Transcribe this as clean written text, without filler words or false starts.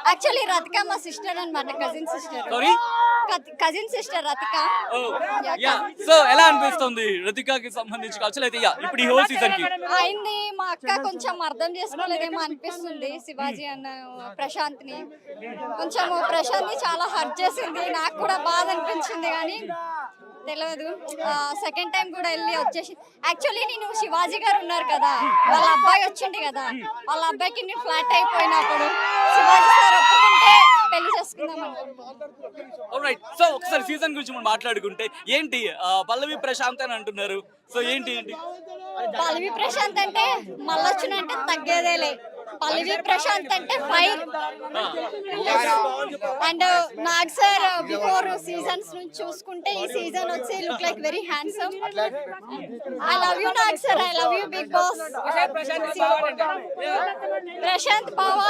Actually Rathika మా sister అన్నమాట, cousin sister. Sorry. Cousin sister Rathika. Yeah, so ఎలా అనిపిస్తుంది రతికాకి సంబంధించి యాక్చువల్ అయితే ఇప్పుడు ఈ హోల్ సీజన్ కి అయింది. మా అక్క కొంచెం అర్థం చేసుకోలేదేమో అనిపిస్తుంది శివాజీ అన్న ప్రశాంత్ ని. కొంచెం ప్రశాంత్ ని చాలా హర్ట్ చేసింది, నాకు కూడా బాధ అనిపించింది. కానీ తెలియదు, సెకండ్ టైం కూడా వెళ్ళి వచ్చేసి. యాక్చువల్లీ నేను శివాజీ గారు ఉన్నారు కదా, వాళ్ళ అబ్బాయి వచ్చింది కదా, వాళ్ళ అబ్బాయికి నేను ఫ్లాట్ అయిపోయినప్పుడు శివాజీ సార్ ఒప్పుకుంటే పెళ్లి చేసుకుందాం అనుకుంటున్నాను. రైట్. సో ఒకసారి సీజన్ గురించి మనం మాట్లాడుకుంటే ఏంటి పల్లవి ప్రశాంత్ అని అంటున్నారు, సో ఏంటి ఏంటి పల్లవి ప్రశాంత్ అంటే మళ్ళొచ్చునంటే తగ్గేదేలే. పల్లవి ప్రశాంత్ అంటే fire. And Nag sir before seasons నుంచి చూసుకుంటే ఈ సీజన్ వచ్చి look like very handsome. I love you Nag sir, I love you big boss. Prashanth బావా.